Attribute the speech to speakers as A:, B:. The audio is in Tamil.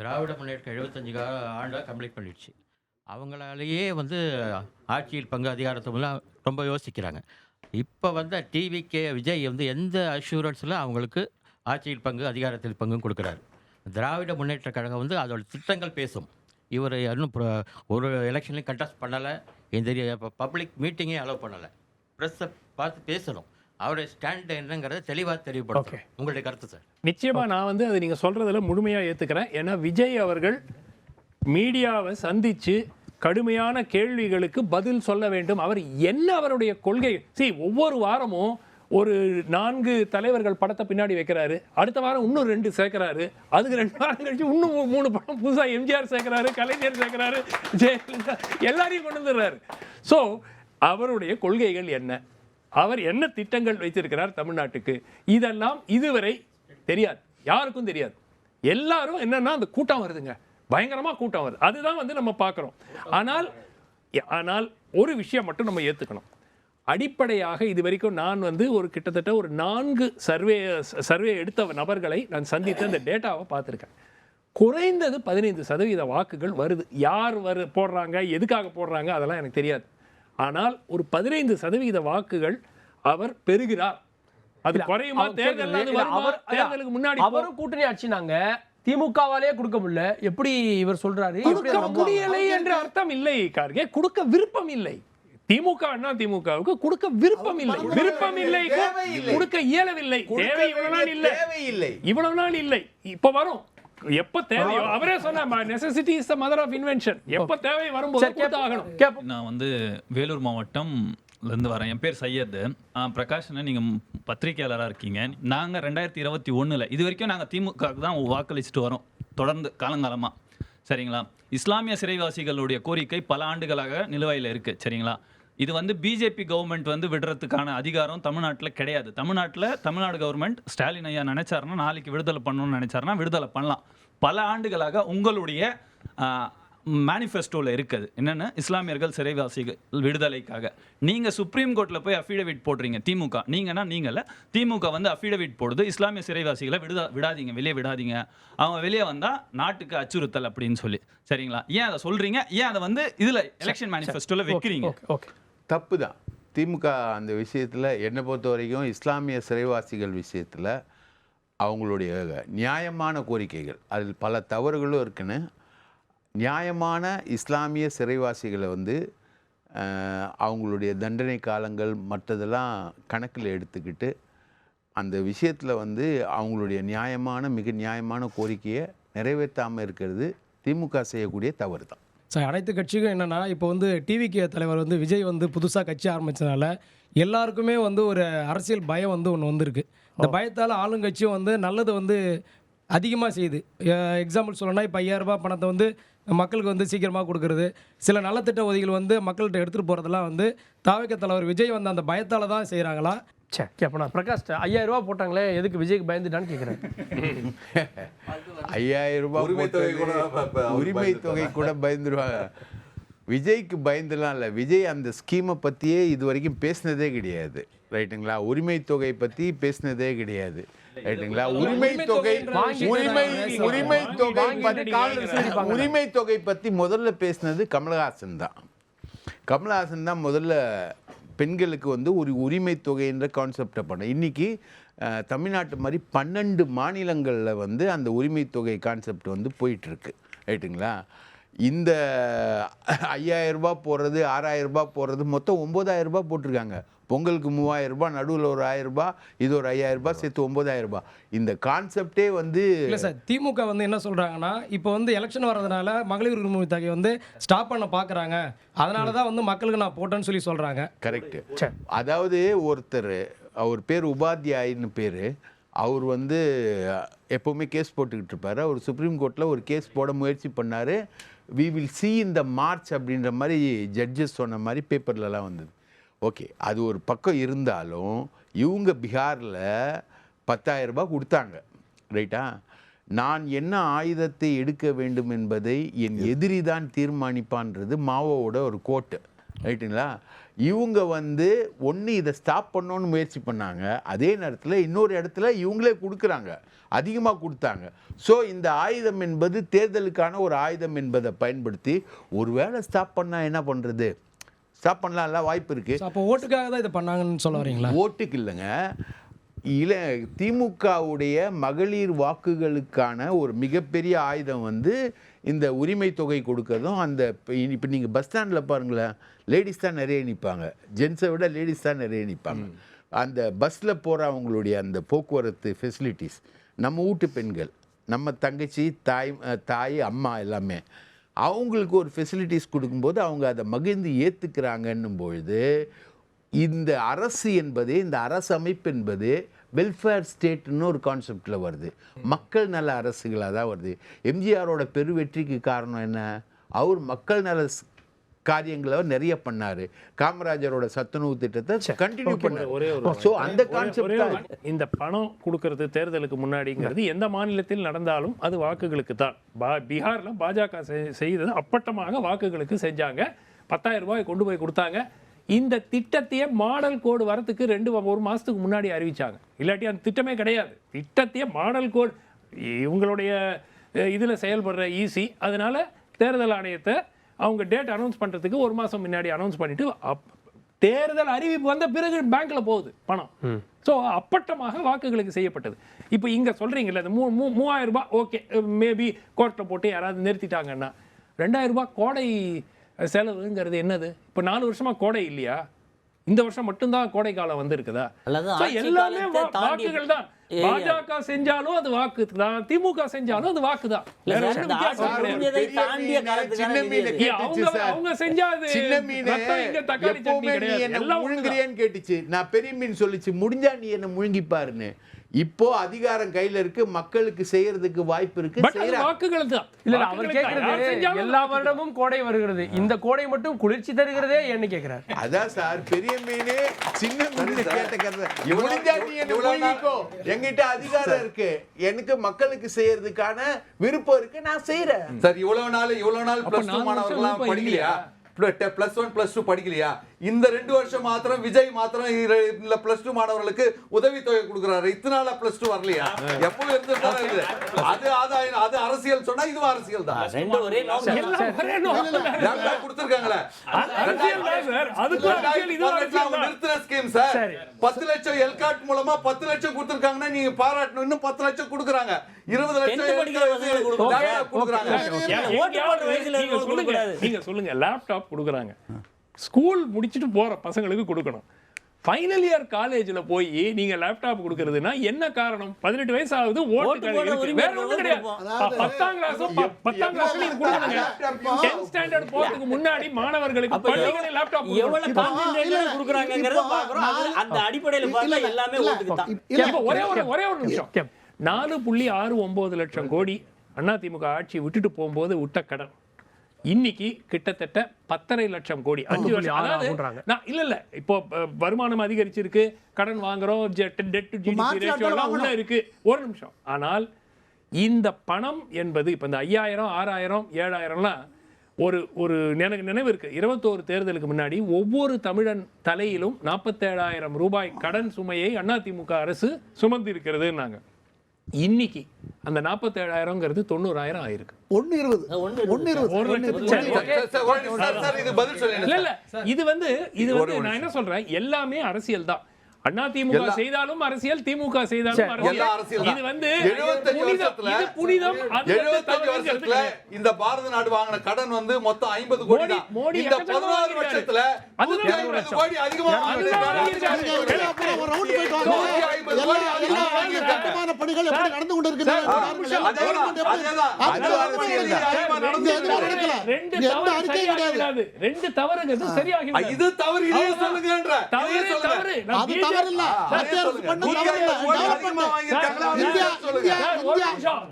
A: திராவிட முன்னேற்றம் 75 ஆண்டா கம்ப்ளீட் பண்ணிடுச்சு. அவங்களாலேயே ஆட்சியில் பங்கு அதிகாரத்த ரொம்ப யோசிக்கிறாங்க. இப்ப டிவிகே, விஜய் எந்த அஷ்யூரன்ஸ்ல அவங்களுக்கு ஆட்சியில் பங்கு, அதிகாரத்தில் பங்கும் குடுக்குறாரு. திராவிட முன்னேற்றக் கழகம் அதோட திட்டங்கள் பேசும். இவரு இன்னும் ஒரு எலக்ஷன்லயும் கன்டெஸ்ட் பண்ணல. இந்த பப்ளிக் மீட்டிங்கே அலோவ் பண்ணல. பிரஸ்ஸ பார்த்து பேசணும். அவருடைய ஸ்டாண்ட் என்னங்கிறத தெளிவா
B: ஓகே.
A: தெளிவுபடுத்தணும். உங்களுடைய கருத்து சார்?
B: நிச்சயமா நான் அது நீங்க சொல்றதுல முழுமையா ஏத்துக்கிறேன். ஏன்னா விஜய் அவர்கள் மீடியாவை சந்திச்சு கடுமையான கேள்விகளுக்கு பதில் சொல்ல வேண்டும். அவர் என்ன அவருடைய கொள்கை ஒவ்வொரு வாரமும் ஒரு 4 தலைவர்கள் படத்தை பின்னாடி வைக்கிறாரு. அடுத்த வாரம் இன்னும் 2 சேர்க்கிறாரு. அதுக்கு 2 வாரம் கழிச்சு இன்னும் 3 படம் புதுசா எம்ஜிஆர் சேர்க்கிறாரு, கலைஞர் சேர்க்கிறாரு, ஜெயலலிதா எல்லாரையும் கொண்டு வந்துடுறாரு. ஸோ அவருடைய கொள்கைகள் என்ன, அவர் என்ன திட்டங்கள் வைத்திருக்கிறார் தமிழ்நாட்டுக்கு, இதெல்லாம் இதுவரை தெரியாது, யாருக்கும் தெரியாது. எல்லாரும் என்னன்னா அந்த கூட்டம் வருதுங்க, பயங்கரமா கூட்டம் வருது, அதுதான் நம்ம பார்க்குறோம். ஆனால் ஒரு விஷயம் மட்டும் நம்ம ஏற்றுக்கணும். அடிப்படையாக இது வரைக்கும் நான் ஒரு கிட்டத்தட்ட ஒரு 4 சர்வே எடுத்த நபர்களை நான் சந்தித்து அந்த டேட்டாவை பார்த்துருக்கேன். குறைந்தது 15% வாக்குகள் வருது. யார் போடுறாங்க, எதுக்காக போடுறாங்க அதெல்லாம் எனக்கு தெரியாது. ஆனால் ஒரு 15% வாக்குகள் அவர் பெறுகிறார். அது குறையுமா, தேர்தலுக்கு முன்னாடி
C: அவரும் கூட்டணி ஆட்சினாங்க, திமுகவாலே கொடுக்க முடியல, எப்படி இவர் சொல்றாரு?
B: முடியலை என்ற அர்த்தம் இல்லை கார்கே, கொடுக்க விருப்பம் இல்லை. திமுகவுக்கு கொடுக்க விருப்பம் இல்லை, கொடுக்க இயலவில்லை, தேவை இவ்வளவு நாள் இல்லை, இப்ப வரும். எப்ப தேவையோ அவரே சொன்ன necessity is the mother of invention. எப்ப தேவை வரும்போது கொடுத்தாகணும்.
D: நான் வேலூர் மாவட்டம் இருந்து வரேன். என் பேர் சையத் பிரகாஷ்னு. நீங்கள் பத்திரிகையாளராக இருக்கீங்க. நாங்கள் 2021 இது வரைக்கும் நாங்கள் திமுகவுக்கு தான் வாக்களிச்சுட்டு வரோம் தொடர்ந்து காலங்காலமாக. சரிங்களா? இஸ்லாமிய சிறைவாசிகளுடைய கோரிக்கை பல ஆண்டுகளாக நிலுவையில் இருக்குது. சரிங்களா? இது பிஜேபி கவர்மெண்ட் விடுறதுக்கான அதிகாரம் தமிழ்நாட்டில் கிடையாது. தமிழ்நாடு கவர்மெண்ட் ஸ்டாலின் ஐயா நினைச்சாருன்னா நாளைக்கு விடுதலை பண்ணணும்னு நினைச்சாருன்னா விடுதலை பண்ணலாம். பல ஆண்டுகளாக உங்களுடைய மேனிஃபெஸ்டோவில் இருக்குது என்னென்னு, இஸ்லாமியர்கள் சிறைவாசிகள் விடுதலைக்காக நீங்கள் சுப்ரீம் கோர்ட்டில் போய் அஃபிடவிட் போடுறீங்க. திமுக நீங்கள திமுக அஃபிடவிட் போடுது, இஸ்லாமிய சிறைவாசிகளை விடாதீங்க, வெளியே விடாதீங்க, அவங்க வெளியே வந்தால் நாட்டுக்கு அச்சுறுத்தல் அப்படின்னு சொல்லி. சரிங்களா? ஏன் அதை சொல்கிறீங்க? ஏன் அதை இதில் எலெக்ஷன் மேனிஃபெஸ்டோவில் வைக்கிறீங்க?
E: தப்பு தான். திமுக அந்த விஷயத்தில் என்னை பொறுத்த வரைக்கும் இஸ்லாமிய சிறைவாசிகள் விஷயத்தில் அவங்களுடைய நியாயமான கோரிக்கைகள், அதில் பல தவறுகளும் இருக்குன்னு, நியாயமான இஸ்லாமிய சிறைவாசிகளை அவங்களுடைய தண்டனை காலங்கள் மற்றதெல்லாம் கணக்கில் எடுத்துக்கிட்டு அந்த விஷயத்தில் அவங்களுடைய மிக நியாயமான கோரிக்கையை நிறைவேற்றாமல் இருக்கிறது திமுக செய்யக்கூடிய தவறு தான்.
F: சார், அனைத்து கட்சிக்கும் என்னென்னா, இப்போ டிவிகே தலைவர் விஜய் புதுசாக கட்சி ஆரம்பித்ததுனால எல்லாருக்குமே ஒரு அரசியல் பயம் ஒன்று வந்திருக்கு. இந்த பயத்தால் ஆளுங்கட்சியும் நல்லது அதிகமாக செய்யுது. எக்ஸாம்பிள் சொல்லணும்னா, இப்போ 5000 ரூபாய் பணத்தை மக்களுக்கு சீக்கிரமாக கொடுக்குறது, சில நலத்திட்ட உதவிகள் மக்கள்கிட்ட எடுத்துகிட்டு போகிறதெல்லாம் தாவேக தலைவர் விஜய் அந்த பயத்தால் தான் செய்கிறாங்களா?
C: அப்போ நான் பிரகாஷ் 5000 ரூபாய் போட்டாங்களே, எதுக்கு விஜய்க்கு பயந்துட்டான்னு கேட்குறேன்.
E: 5000 ரூபாய் உரிமை தொகை கூட பயந்துருவாங்க. விஜய்க்கு பயந்துலாம் இல்லை. விஜய் அந்த ஸ்கீமை பற்றியே இது வரைக்கும் பேசினதே கிடையாது. ரைட்டுங்களா? உரிமை தொகை பற்றி பேசினதே கிடையாது. ரைட்டுங்களா? உரிமை தொகை பற்றி முதல்ல பேசினது கமலஹாசன் தான். கமலஹாசன் தான் முதல்ல பெண்களுக்கு ஒரு உரிமை தொகைன்ற கான்செப்டை பண்ண. இன்றைக்கி தமிழ்நாட்டு மாதிரி 12 மாநிலங்களில் அந்த உரிமை தொகை கான்செப்ட் போயிட்டுருக்கு. ரைட்டுங்களா? இந்த 5000 ரூபாய் போடுறது, 6000 ரூபாய் போடுறது, மொத்தம் 9000 ரூபாய் போட்டிருக்காங்க. பொங்கலுக்கு 3000 ரூபாய், நடுவில் ஒரு 1000 ரூபாய், இது ஒரு 5000 ரூபாய், சேர்த்து 9000 ரூபாய். இந்த கான்செப்டே
F: இல்லை சார், திமுக என்ன சொல்கிறாங்கன்னா, இப்போ எலெக்ஷன் வர்றதுனால மகளிர் உரிமை தொகை ஸ்டாப் பண்ண பார்க்குறாங்க, அதனால தான் மக்களுக்கு நான் போட்டேன்னு சொல்லி சொல்கிறாங்க.
E: கரெக்டு. அதாவது ஒருத்தர், அவர் பேர் உபாத்யாயின்னு பேர், அவர் எப்போவுமே கேஸ் போட்டுக்கிட்டு இருப்பார். அவர் சுப்ரீம் கோர்ட்டில் ஒரு கேஸ் போட முயற்சி பண்ணார். வி வில் சி இந்த மார்ச் அப்படின்ற மாதிரி ஜட்ஜஸ் சொன்ன மாதிரி பேப்பர்லலாம் வந்தது. ஓகே, அது ஒரு பக்கம் இருந்தாலும் இவங்க பீகாரில் 10,000 ரூபாய் கொடுத்தாங்க. ரைட்டா? நான் என்ன ஆயுதத்தை எடுக்க வேண்டும் என்பதை என் எதிரி தான் தீர்மானிப்பான்றது மாவோட ஒரு கோட்டு. ரைட்டுங்களா? இவங்க வந்து ஒன்று இதை ஸ்டாப் பண்ணணும்னு முயற்சி பண்ணாங்க, அதே நேரத்தில் இன்னொரு இடத்துல இவங்களே கொடுக்குறாங்க, அதிகமாக கொடுத்தாங்க. ஸோ இந்த ஆயுதம் என்பது தேர்தலுக்கான ஒரு ஆயுதம் என்பதை பயன்படுத்தி ஒருவேளை ஸ்டாப் பண்ணால் என்ன பண்ணுறது, ஸ்டாப் பண்ணலாம்ல, வாய்ப்பு இருக்குது.
F: அப்போ ஓட்டுக்காக தான் இதை பண்ணாங்கன்னு சொல்ல வரீங்களா?
E: ஓட்டுக்கு இல்லைங்க, திமுகவுடைய மகளிர் வாக்குகளுக்கான ஒரு மிகப்பெரிய ஆயுதம் வந்து இந்த உரிமை தொகை கொடுக்கறதும். அந்த இப்போ நீங்கள் பஸ் ஸ்டாண்டில் பாருங்களேன், லேடிஸ் தான் நிறைய நிற்பாங்க, ஜென்ஸை விட லேடிஸ் தான் நிறைய நிற்பாங்க. அந்த பஸ்ஸில் போகிறவங்களுடைய அந்த போக்குவரத்து ஃபெசிலிட்டிஸ், நம்ம வீட்டு பெண்கள், நம்ம தங்கச்சி, தாய், அம்மா எல்லாமே அவங்களுக்கு ஒரு ஃபெசிலிட்டிஸ் கொடுக்கும்போது அவங்க அதை மகிழ்ந்து ஏற்றுக்கிறாங்கன்னும் பொழுது இந்த அரசு என்பது, இந்த அரசு அமைப்பு என்பது வெல்ஃபேர் ஸ்டேட்னு ஒரு கான்செப்டில் வருது, மக்கள் நல அரசுகளாக தான் வருது. எம்ஜிஆரோட பெருவெற்றிக்கு காரணம் என்ன? அவர் மக்கள் நல காரியங்களை நிறைய பண்ணாரு. காமராஜரோட சத்துணவு திட்டத்தை கண்டினியூ பண்ணாரு. ஸோ அந்த கான்செப்ட்,
B: இந்த பணம் கொடுக்கறது தேர்தலுக்கு முன்னாடிங்கிறது எந்த மாநிலத்தில் நடந்தாலும் அது வாக்குகளுக்கு தான். பீகார்ல பாஜக செய்தது அப்பட்டமாக வாக்குகளுக்கு செஞ்சாங்க. 10,000 ரூபாய் கொண்டு போய் கொடுத்தாங்க. இந்த திட்டத்தையே மாடல் கோடு வரத்துக்கு 1 மாசத்துக்கு முன்னாடி அறிவிச்சாங்க. இல்லாட்டி அந்த திட்டமே கிடையாது. திட்டத்தையே மாடல் கோடு இவங்களுடைய இதில் செயல்படுற ஈசி. அதனால தேர்தல் ஆணையத்தை அவங்க டேட் அனௌன்ஸ் பண்ணுறதுக்கு 1 மாதம் முன்னாடி அனௌன்ஸ் பண்ணிட்டு தேர்தல் அறிவிப்பு வந்த பிறகு பேங்க்ல போகுது பணம். ஸோ அப்பட்டமாக வாக்குகளுக்கு செய்யப்பட்டது. இப்போ இங்கே சொல்கிறீங்கல்ல, இந்த 3000 ரூபாய் ஓகே, மேபி கோர்ட்டில் போட்டு யாராவது நிறுத்திட்டாங்கன்னா 2000 ரூபாய் கோடை செலவுங்கிறது என்னது? இப்போ 4 வருஷமா கோடை இல்லையா? இந்த வருஷம் மட்டும்தான் கோடை காலம் வந்து இருக்குதா? எல்லாமே வாக்குகள் தான். பாஜக செஞ்சாலும் அது வாக்கு தான், திமுக செஞ்சாலும் அது வாக்கு தான். அவங்க செஞ்சாது தக்காளி சட்னி கிடையாது.
E: கேட்டுச்சு, நான் பெரிய மீன் சொல்லிச்சு, முடிஞ்சா நீ என்ன முழுங்கி பாருன்னு. இப்போ அதிகாரம் கையில இருக்கு, மக்களுக்கு செய்யறதுக்கு வாய்ப்பு இருக்கு.
B: வாக்குகள் தான்.
C: இல்ல அவர் கேக்குறது எல்லா வருடமும் கோடை வருகிறது, இந்த கோடை மட்டும் குளிர்ச்சி தருகிறதே என்ன கேக்குறாரு?
E: அதான் சார், பெரிய மீன் சின்ன மீன் கேட்டக்கறது. முடிஞ்சா நீ என்ன முழுங்கிக்கோ, என்கிட்ட அதிகாரம் இருக்கு, எனக்கு மக்களுக்கு செய்யறதுக்கான விருப்பம் இருக்கு, நான் செய்யறேன்.
G: சார் இவ்வளவு நாள் பிளஸ் 2 மாணவர்கள்லாம் படிக்கலையா? +1 +2 படிக்கலையா? இந்த 2 வருஷம் மாத்திரம் விஜய் மாத்திரம் இல்ல +2 மாணவர்களுக்கு உதவித்தொகை கொடுக்குறாரு. இத்தனை நாளா +2 வரலையா? எப்பவும் இருந்துட்டாரு இது. அது அரசியல் சொன்னா இது அரசியல் தான். கொடுத்திருக்காங்களே நிறுத்தின ஸ்கீம் சார், 10 லட்சம் எல்காட் மூலமா 10 லட்சம் கொடுத்திருக்காங்கன்னா நீங்க பாராட்டணும். இன்னும் 10 லட்சம் கொடுக்குறாங்க, 20 லட்சம் கொடுக்குறாங்க.
B: நீங்க சொல்லுங்க, லேப்டாப் கொடுக்குறாங்க, ஸ்கூல் முடிச்சுட்டு போற பசங்களுக்கு கொடுக்கணும். ஃபைனல் இயர் காலேஜ்ல போய் நீங்க லேப்டாப் கொடுக்கிறதுனா என்ன காரணம்? 18 வயசு ஆகுது, ஓட்டு வேற ஒண்ணும் கிடையாது. 10ஆம் கிளாஸ் நீங்க கொடுக்கணுங்க. 10th ஸ்டாண்டர்ட் போறதுக்கு முன்னாடி மாணவர்களுக்கு பள்ளிகளில் லேப்டாப்
H: எவ்வளவு கான்சென்ட்ரேஷன் கொடுக்கறாங்கங்கறத பாக்குறோம். அந்த அடிப்படையில பார்த்தா எல்லாமே ஓட்டுக்கு தான்.
B: ஒரே ஒரு நிமிஷம். 4.69 லட்சம் கோடி அதிமுக ஆட்சி விட்டுட்டு போகும்போது விட்ட கடன் இன்னைக்கு கிட்டத்தட்ட 10.5 லட்சம் கோடி. 5 வருஷம் இல்ல இப்போ வருமானம் அதிகரிச்சிருக்கு, கடன் வாங்குறோம், டெட் டு ஜிடிபி ரேஷியோ எல்லாம் உள்ள இருக்கு. ஒரு நிமிஷம். ஆனால் இந்த பணம் என்பது இப்ப இந்த 5000, 6000, 7000லாம் ஒரு எனக்கு நினைவு இருக்கு, 21 தேர்தலுக்கு முன்னாடி ஒவ்வொரு தமிழன் தலையிலும் 47,000 ரூபாய் கடன் சுமையை அதிமுக அரசு சுமந்து இருக்கிறதுன்னாங்க. இன்னைக்கு அந்த 47,000ங்கிறது 90,000 ஆயிருக்கு. இது வந்து நான் என்ன சொல்றேன், எல்லாமே அரசியல் தான். அதிமுக செய்தாலும் அரசியல், திமுக செய்தாலும் அரசியல். இது வந்து புனிதம்.
G: 75 வருஷத்துல இந்த பாரத நாடு வாங்கின கடன் வந்து மொத்தம் 50 கோடி தான். இந்த 16 வருஷத்துல 150 கோடி அதிகமா
I: கட்டுமான பணிகள் எப்படி நடந்து கொண்டிருக்கிறது?
B: ரெண்டு தவறுங்கிறது சரியாகி
G: இது தவறு, இதையே சொல்லுங்கன்ற.
I: அது தவறு இல்ல.